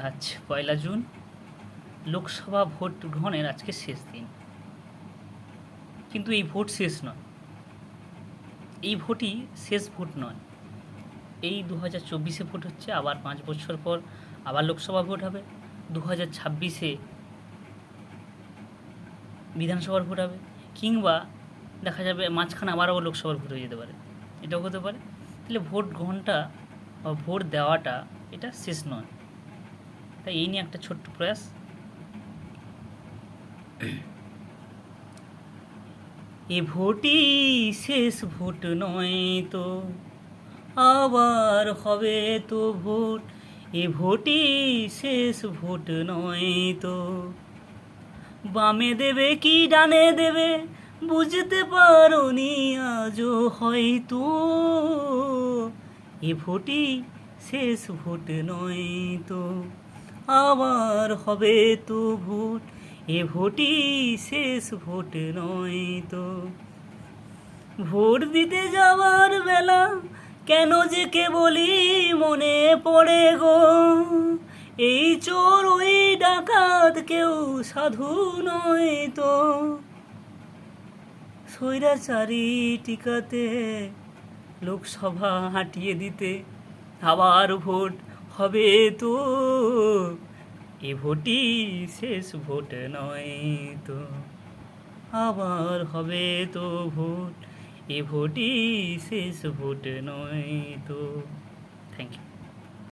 আজ 1 June, Lok Sabha vote গ্রহণের আজকে শেষ দিন। কিন্তু এই ভোট শেষ নয়, এই ভোটই শেষ ভোট নয়। এই 2024-এ ভোট হচ্ছে, আবার 5 বছর পর আবার লোকসভা ভোট হবে, 2026-এ বিধানসভার ভোট হবে, কিংবা দেখা যাবে মাঝখানে আবারও লোকসভার ভোট হয়ে যেতে পারে, এটাও হতে পারে। তাহলে ভোট গ্রহণটা বা ভোট দেওয়াটা এটা শেষ নয়। তাই এই নিয়ে একটা ছোট্ট প্রয়াস। এ ভোটই শেষ ভোট নয় তো, আবার হবে তো ভোট। এ ভোটই শেষ ভোট নয় তো, বামে দেবে কি ডানে দেবে বুঝতে পারোনি আজও হয়তো। এ ভোটই শেষ ভোট নয় তো, আবার হবে তো ভোট। এ ভোটই শেষ ভোট নয় তো। ভোট দিতে যাওয়ার বেলা কেন যে কেবলই মনে পড়ে গো, এই চোর ওই ডাকাত কেউ সাধু নয় তো। স্বৈরাচারী টিকাতে লোকসভা হাঁটিয়ে দিতে আবার ভোট হবে তো। এ ভোটই শেষ ভোট নয় তো, আবার হবে তো ভোট। এ ভোটই শেষ ভোট নয় তো। Thank you.